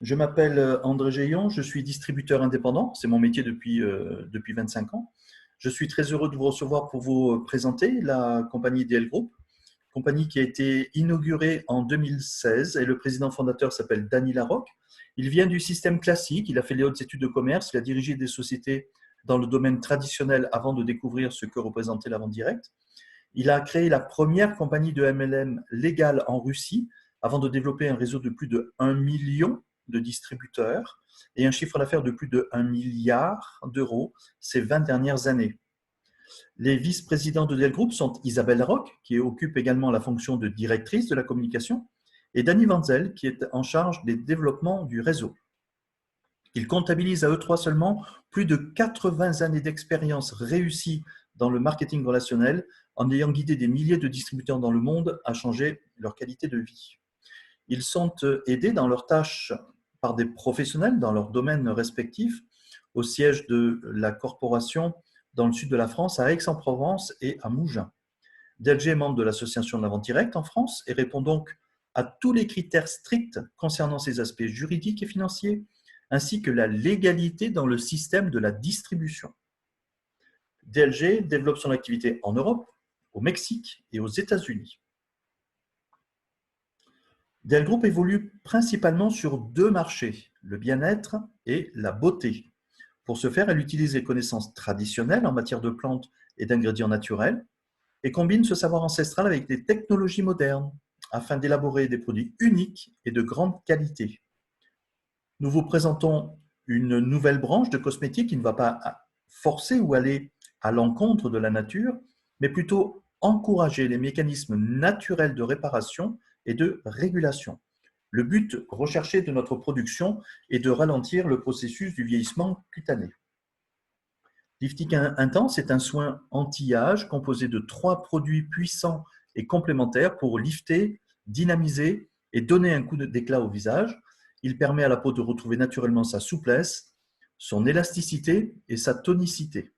Je m'appelle André Géillon, je suis distributeur indépendant, c'est mon métier depuis 25 ans. Je suis très heureux de vous recevoir pour vous présenter la compagnie DL Group, compagnie qui a été inaugurée en 2016 et le président fondateur s'appelle Dany Larocque. Il vient du système classique, il a fait les hautes études de commerce, il a dirigé des sociétés dans le domaine traditionnel avant de découvrir ce que représentait la vente directe. Il a créé la première compagnie de MLM légale en Russie avant de développer un réseau de plus de 1 million de distributeurs et un chiffre d'affaires de plus de 1 milliard d'euros ces 20 dernières années. Les vice-présidents de Dell Group sont Isabelle Larocque, qui occupe également la fonction de directrice de la communication, et Dany Wenzel, qui est en charge des développements du réseau. Ils comptabilisent à eux trois seulement plus de 80 années d'expérience réussie dans le marketing relationnel en ayant guidé des milliers de distributeurs dans le monde à changer leur qualité de vie. Ils sont aidés dans leurs tâches par des professionnels dans leurs domaines respectifs au siège de la corporation dans le sud de la France, à Aix-en-Provence et à Mougins. DLG est membre de l'Association de la vente directe en France et répond donc à tous les critères stricts concernant ses aspects juridiques et financiers, ainsi que la légalité dans le système de la distribution. DLG développe son activité en Europe, au Mexique et aux États-Unis. DL Group évolue principalement sur deux marchés, le bien-être et la beauté. Pour ce faire, elle utilise les connaissances traditionnelles en matière de plantes et d'ingrédients naturels et combine ce savoir ancestral avec des technologies modernes afin d'élaborer des produits uniques et de grande qualité. Nous vous présentons une nouvelle branche de cosmétiques qui ne va pas forcer ou aller à l'encontre de la nature, mais plutôt encourager les mécanismes naturels de réparation et de régulation. Le but recherché de notre production est de ralentir le processus du vieillissement cutané. Lifting Intense est un soin anti-âge composé de 3 produits puissants et complémentaires pour lifter, dynamiser et donner un coup d'éclat au visage. Il permet à la peau de retrouver naturellement sa souplesse, son élasticité et sa tonicité.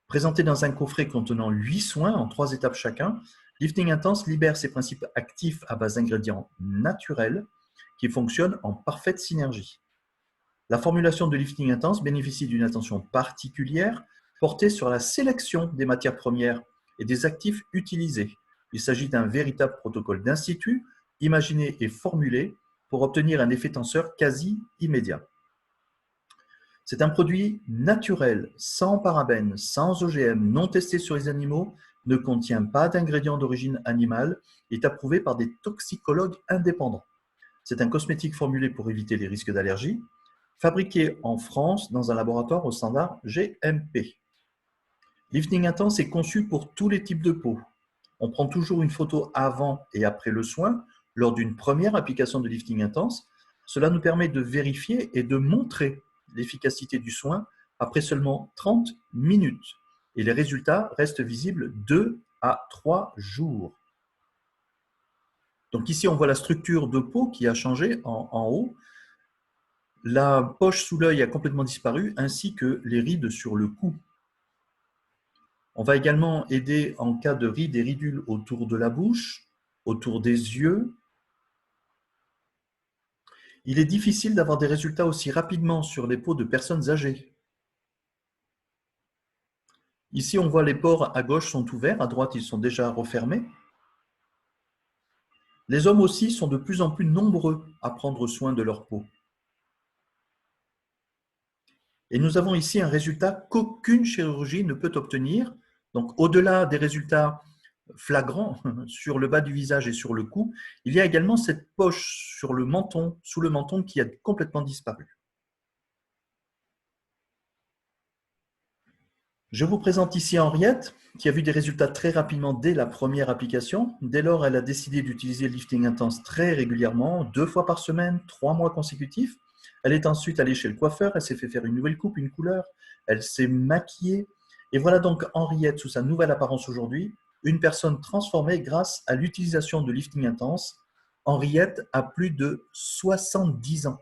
Présenté dans un coffret contenant 8 soins en 3 étapes chacun, Lifting Intense libère ses principes actifs à base d'ingrédients naturels qui fonctionnent en parfaite synergie. La formulation de Lifting Intense bénéficie d'une attention particulière portée sur la sélection des matières premières et des actifs utilisés. Il s'agit d'un véritable protocole d'institut, imaginé et formulé pour obtenir un effet tenseur quasi immédiat. C'est un produit naturel, sans parabènes, sans OGM, non testé sur les animaux, ne contient pas d'ingrédients d'origine animale et est approuvé par des toxicologues indépendants. C'est un cosmétique formulé pour éviter les risques d'allergie, fabriqué en France dans un laboratoire au standard GMP. Lifting Intense est conçu pour tous les types de peau. On prend toujours une photo avant et après le soin lors d'une première application de Lifting Intense. Cela nous permet de vérifier et de montrer l'efficacité du soin après seulement 30 minutes. Et les résultats restent visibles 2 à 3 jours. Donc ici, on voit la structure de peau qui a changé en haut. La poche sous l'œil a complètement disparu, ainsi que les rides sur le cou. On va également aider en cas de rides et ridules autour de la bouche, autour des yeux. Il est difficile d'avoir des résultats aussi rapidement sur les peaux de personnes âgées. Ici, on voit les pores à gauche sont ouverts, à droite, ils sont déjà refermés. Les hommes aussi sont de plus en plus nombreux à prendre soin de leur peau. Et nous avons ici un résultat qu'aucune chirurgie ne peut obtenir. Donc, au-delà des résultats flagrants sur le bas du visage et sur le cou, il y a également cette poche sur le menton, sous le menton, qui a complètement disparu. Je vous présente ici Henriette, qui a vu des résultats très rapidement dès la première application. Dès lors, elle a décidé d'utiliser le Lifting Intense très régulièrement, 2 fois par semaine, 3 mois consécutifs. Elle est ensuite allée chez le coiffeur, elle s'est fait faire une nouvelle coupe, une couleur, elle s'est maquillée. Et voilà donc Henriette sous sa nouvelle apparence aujourd'hui, une personne transformée grâce à l'utilisation de Lifting Intense. Henriette a plus de 70 ans.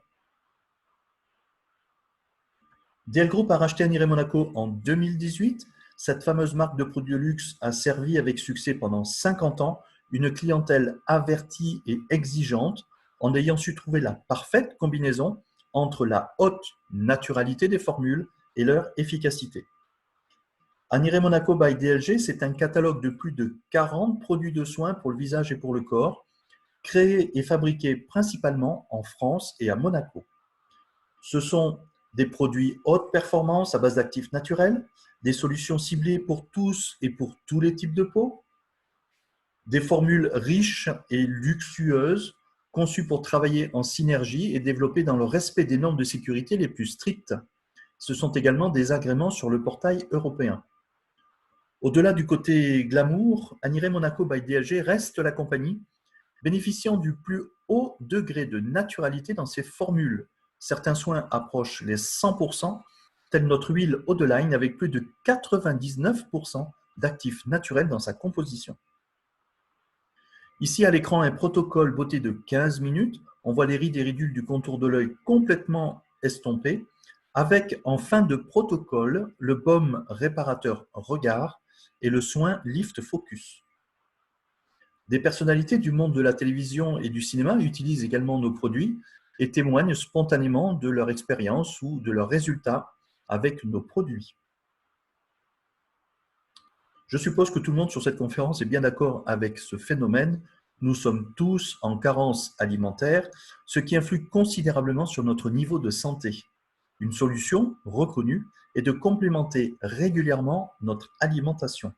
DL Group a racheté Aniré Monaco en 2018. Cette fameuse marque de produits de luxe a servi avec succès pendant 50 ans une clientèle avertie et exigeante en ayant su trouver la parfaite combinaison entre la haute naturalité des formules et leur efficacité. Anire Monaco by DLG, c'est un catalogue de plus de 40 produits de soins pour le visage et pour le corps, créés et fabriqués principalement en France et à Monaco. Ce sont des produits haute performance à base d'actifs naturels, des solutions ciblées pour tous et pour tous les types de peau, des formules riches et luxueuses conçues pour travailler en synergie et développées dans le respect des normes de sécurité les plus strictes. Ce sont également des agréments sur le portail européen. Au-delà du côté glamour, Anire Monaco by DLG reste la compagnie bénéficiant du plus haut degré de naturalité dans ses formules. Certains soins approchent les 100%, telle notre huile Odeline avec plus de 99% d'actifs naturels dans sa composition. Ici à l'écran, un protocole beauté de 15 minutes. On voit les rides et ridules du contour de l'œil complètement estompés, avec en fin de protocole le baume réparateur regard et le soin Lift Focus. Des personnalités du monde de la télévision et du cinéma utilisent également nos produits et témoignent spontanément de leur expérience ou de leurs résultats avec nos produits. Je suppose que tout le monde sur cette conférence est bien d'accord avec ce phénomène. Nous sommes tous en carence alimentaire, ce qui influe considérablement sur notre niveau de santé. Une solution reconnue est de complémenter régulièrement notre alimentation.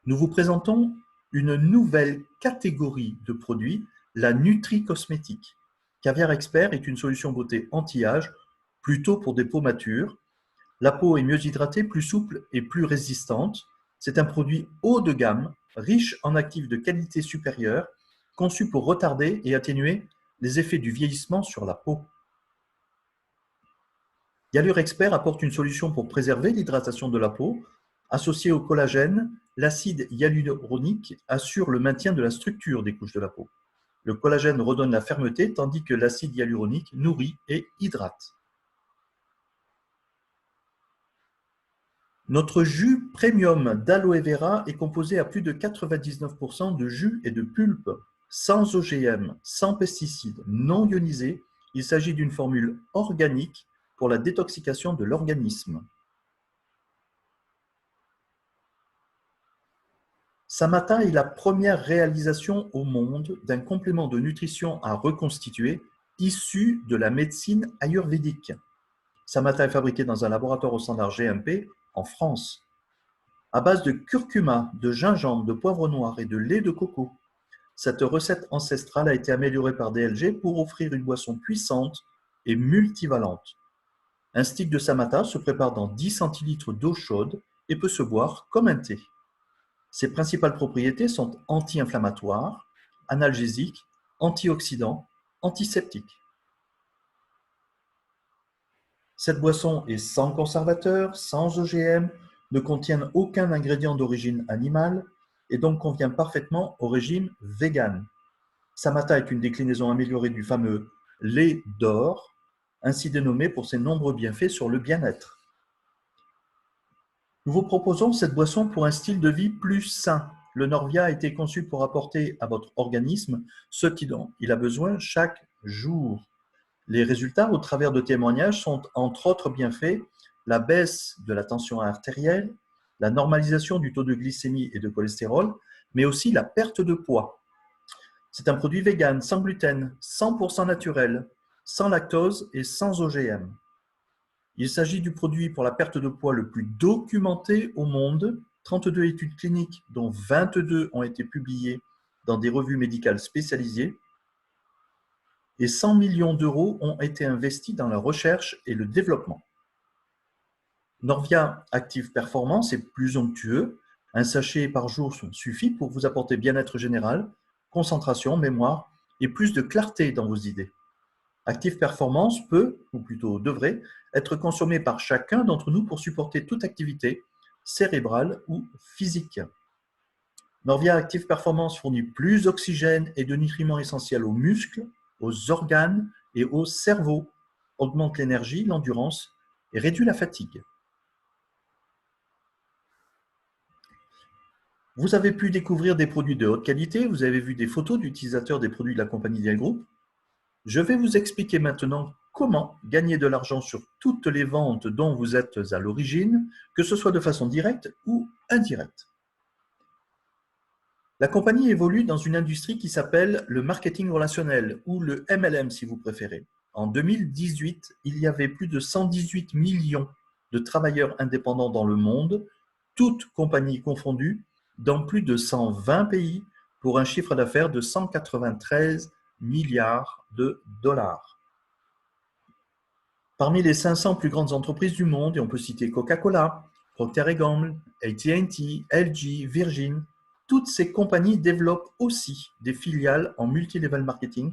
Nous vous présentons une nouvelle catégorie de produits, la Nutri-Cosmétique. Caviar Expert est une solution beauté anti-âge, plutôt pour des peaux matures. La peau est mieux hydratée, plus souple et plus résistante. C'est un produit haut de gamme, riche en actifs de qualité supérieure, conçu pour retarder et atténuer les effets du vieillissement sur la peau. Yalure Expert apporte une solution pour préserver l'hydratation de la peau. Associé au collagène, l'acide hyaluronique assure le maintien de la structure des couches de la peau. Le collagène redonne la fermeté, tandis que l'acide hyaluronique nourrit et hydrate. Notre jus premium d'aloe vera est composé à plus de 99% de jus et de pulpe, sans OGM, sans pesticides, non ionisés. Il s'agit d'une formule organique pour la détoxication de l'organisme. Samata est la première réalisation au monde d'un complément de nutrition à reconstituer issu de la médecine ayurvédique. Samata est fabriqué dans un laboratoire au standard GMP en France. À base de curcuma, de gingembre, de poivre noir et de lait de coco, cette recette ancestrale a été améliorée par DLG pour offrir une boisson puissante et multivalente. Un stick de Samata se prépare dans 10 centilitres d'eau chaude et peut se boire comme un thé. Ses principales propriétés sont anti-inflammatoires, analgésiques, antioxydants, antiseptiques. Cette boisson est sans conservateur, sans OGM, ne contient aucun ingrédient d'origine animale et donc convient parfaitement au régime vegan. Samata est une déclinaison améliorée du fameux lait d'or, ainsi dénommé pour ses nombreux bienfaits sur le bien-être. Nous vous proposons cette boisson pour un style de vie plus sain. Le Norvia a été conçu pour apporter à votre organisme ce dont il a besoin chaque jour. Les résultats au travers de témoignages sont entre autres bienfaits la baisse de la tension artérielle, la normalisation du taux de glycémie et de cholestérol, mais aussi la perte de poids. C'est un produit vegan, sans gluten, 100% naturel, sans lactose et sans OGM. Il s'agit du produit pour la perte de poids le plus documenté au monde. 32 études cliniques, dont 22 ont été publiées dans des revues médicales spécialisées. Et 100 millions d'euros ont été investis dans la recherche et le développement. Norvia Active Performance est plus onctueux. Un sachet par jour suffit pour vous apporter bien-être général, concentration, mémoire et plus de clarté dans vos idées. Active Performance peut, ou plutôt devrait, être consommé par chacun d'entre nous pour supporter toute activité cérébrale ou physique. Norvia Active Performance fournit plus d'oxygène et de nutriments essentiels aux muscles, aux organes et au cerveau, augmente l'énergie, l'endurance et réduit la fatigue. Vous avez pu découvrir des produits de haute qualité, vous avez vu des photos d'utilisateurs des produits de la compagnie Dial Group. Je vais vous expliquer maintenant comment gagner de l'argent sur toutes les ventes dont vous êtes à l'origine, que ce soit de façon directe ou indirecte. La compagnie évolue dans une industrie qui s'appelle le marketing relationnel, ou le MLM si vous préférez. En 2018, il y avait plus de 118 millions de travailleurs indépendants dans le monde, toutes compagnies confondues, dans plus de 120 pays, pour un chiffre d'affaires de 193 milliards de dollars. Parmi les 500 plus grandes entreprises du monde, et on peut citer Coca-Cola, Procter & Gamble, AT&T, LG, Virgin, toutes ces compagnies développent aussi des filiales en multi-level marketing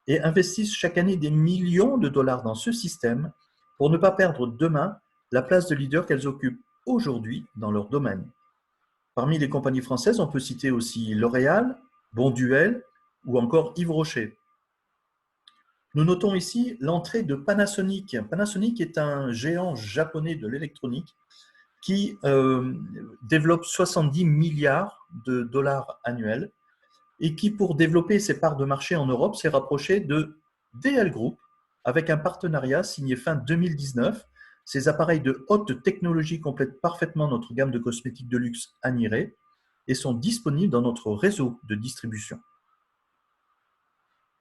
et investissent chaque année des millions de dollars dans ce système pour ne pas perdre demain la place de leader qu'elles occupent aujourd'hui dans leur domaine. Parmi les compagnies françaises, on peut citer aussi L'Oréal, Bonduelle ou encore Yves Rocher. Nous notons ici l'entrée de Panasonic. Panasonic est un géant japonais de l'électronique qui développe 70 milliards de dollars annuels et qui, pour développer ses parts de marché en Europe, s'est rapproché de DL Group avec un partenariat signé fin 2019. Ces appareils de haute technologie complètent parfaitement notre gamme de cosmétiques de luxe Aniré et sont disponibles dans notre réseau de distribution.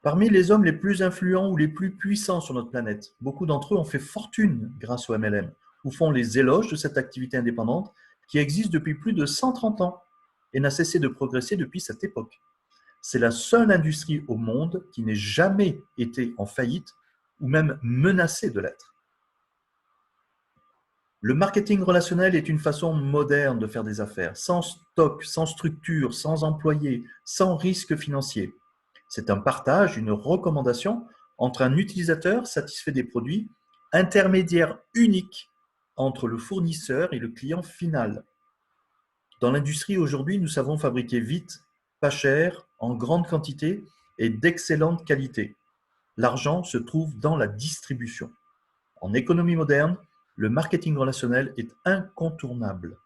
Parmi les hommes les plus influents ou les plus puissants sur notre planète, beaucoup d'entre eux ont fait fortune grâce au MLM ou font les éloges de cette activité indépendante qui existe depuis plus de 130 ans et n'a cessé de progresser depuis cette époque. C'est la seule industrie au monde qui n'ait jamais été en faillite ou même menacée de l'être. Le marketing relationnel est une façon moderne de faire des affaires, sans stock, sans structure, sans employés, sans risque financier. C'est un partage, une recommandation entre un utilisateur satisfait des produits, intermédiaire unique entre le fournisseur et le client final. Dans l'industrie aujourd'hui, nous savons fabriquer vite, pas cher, en grande quantité et d'excellente qualité. L'argent se trouve dans la distribution. En économie moderne, le marketing relationnel est incontournable.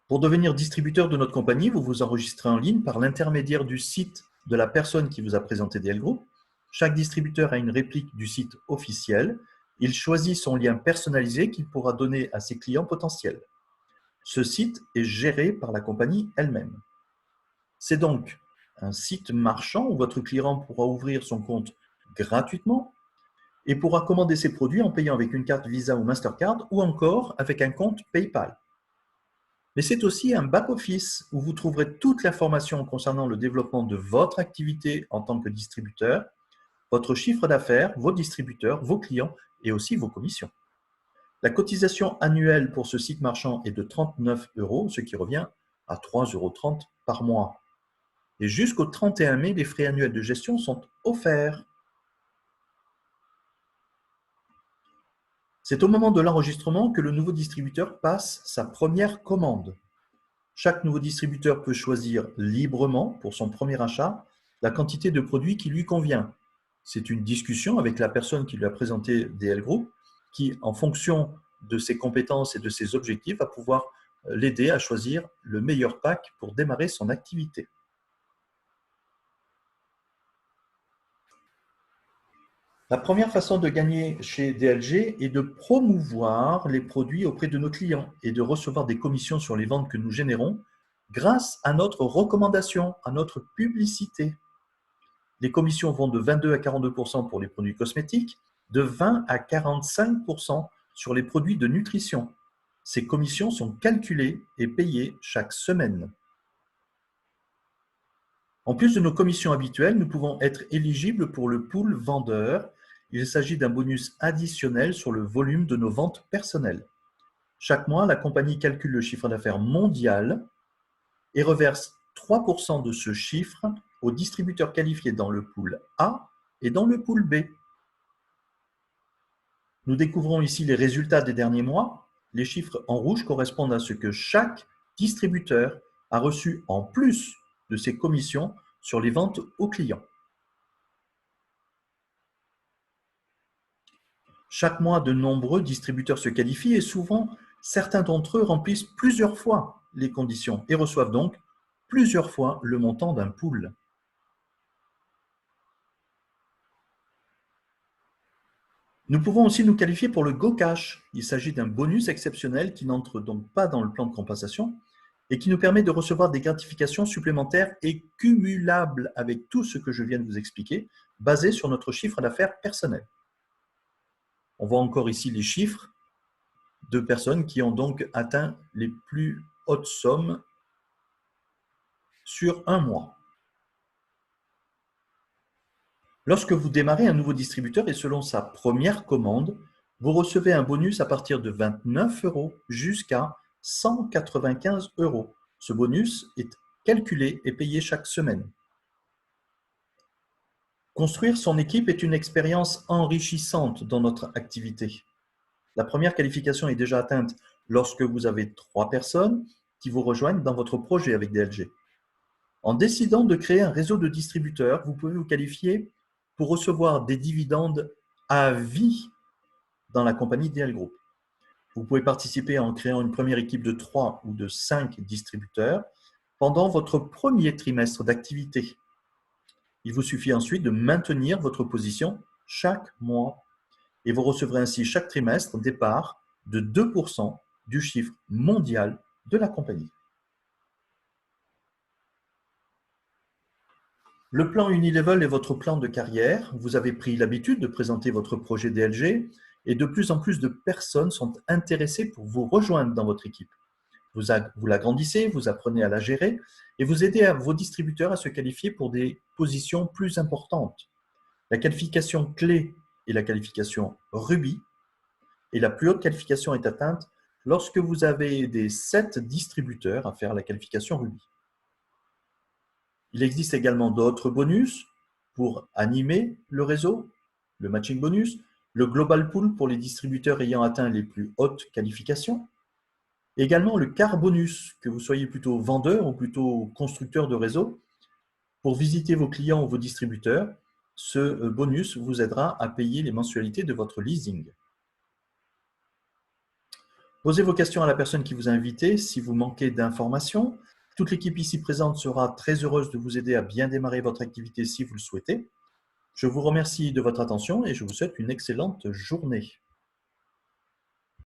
Pour devenir distributeur de notre compagnie, vous vous enregistrez en ligne par l'intermédiaire du site de la personne qui vous a présenté DL Group. Chaque distributeur a une réplique du site officiel. Il choisit son lien personnalisé qu'il pourra donner à ses clients potentiels. Ce site est géré par la compagnie elle-même. C'est donc un site marchand où votre client pourra ouvrir son compte gratuitement et pourra commander ses produits en payant avec une carte Visa ou Mastercard ou encore avec un compte PayPal. Mais c'est aussi un back-office où vous trouverez toute l'information concernant le développement de votre activité en tant que distributeur, votre chiffre d'affaires, vos distributeurs, vos clients et aussi vos commissions. La cotisation annuelle pour ce site marchand est de 39 €, ce qui revient à 3,30 € par mois. Et jusqu'au 31 mai, les frais annuels de gestion sont offerts. C'est au moment de l'enregistrement que le nouveau distributeur passe sa première commande. Chaque nouveau distributeur peut choisir librement, pour son premier achat, la quantité de produits qui lui convient. C'est une discussion avec la personne qui lui a présenté DL Group, qui, en fonction de ses compétences et de ses objectifs, va pouvoir l'aider à choisir le meilleur pack pour démarrer son activité. La première façon de gagner chez DLG est de promouvoir les produits auprès de nos clients et de recevoir des commissions sur les ventes que nous générons grâce à notre recommandation, à notre publicité. Les commissions vont de 22 à 42% pour les produits cosmétiques, de 20 à 45% sur les produits de nutrition. Ces commissions sont calculées et payées chaque semaine. En plus de nos commissions habituelles, nous pouvons être éligibles pour le pool vendeur. Il s'agit d'un bonus additionnel sur le volume de nos ventes personnelles. Chaque mois, la compagnie calcule le chiffre d'affaires mondial et reverse 3% de ce chiffre aux distributeurs qualifiés dans le pool A et dans le pool B. Nous découvrons ici les résultats des derniers mois. Les chiffres en rouge correspondent à ce que chaque distributeur a reçu en plus de ses commissions sur les ventes aux clients. Chaque mois, de nombreux distributeurs se qualifient et souvent, certains d'entre eux remplissent plusieurs fois les conditions et reçoivent donc plusieurs fois le montant d'un pool. Nous pouvons aussi nous qualifier pour le Go Cash. Il s'agit d'un bonus exceptionnel qui n'entre donc pas dans le plan de compensation et qui nous permet de recevoir des gratifications supplémentaires et cumulables avec tout ce que je viens de vous expliquer, basées sur notre chiffre d'affaires personnel. On voit encore ici les chiffres de personnes qui ont donc atteint les plus hautes sommes sur un mois. Lorsque vous démarrez un nouveau distributeur et selon sa première commande, vous recevez un bonus à partir de 29 € jusqu'à 195 €. Ce bonus est calculé et payé chaque semaine. Construire son équipe est une expérience enrichissante dans notre activité. La première qualification est déjà atteinte lorsque vous avez 3 personnes qui vous rejoignent dans votre projet avec DLG. En décidant de créer un réseau de distributeurs, vous pouvez vous qualifier pour recevoir des dividendes à vie dans la compagnie DL Group. Vous pouvez participer en créant une première équipe de 3 ou de 5 distributeurs pendant votre premier trimestre d'activité. Il vous suffit ensuite de maintenir votre position chaque mois et vous recevrez ainsi chaque trimestre des parts de 2% du chiffre mondial de la compagnie. Le plan Unilevel est votre plan de carrière. Vous avez pris l'habitude de présenter votre projet DLG et de plus en plus de personnes sont intéressées pour vous rejoindre dans votre équipe. Vous l'agrandissez, vous apprenez à la gérer et vous aidez vos distributeurs à se qualifier pour des positions plus importantes. La qualification clé est la qualification Ruby et la plus haute qualification est atteinte lorsque vous avez des 7 distributeurs à faire la qualification Ruby. Il existe également d'autres bonus pour animer le réseau, le matching bonus, le global pool pour les distributeurs ayant atteint les plus hautes qualifications, également le car bonus, que vous soyez plutôt vendeur ou plutôt constructeur de réseau. Pour visiter vos clients ou vos distributeurs, ce bonus vous aidera à payer les mensualités de votre leasing. Posez vos questions à la personne qui vous a invité si vous manquez d'informations. Toute l'équipe ici présente sera très heureuse de vous aider à bien démarrer votre activité si vous le souhaitez. Je vous remercie de votre attention et je vous souhaite une excellente journée.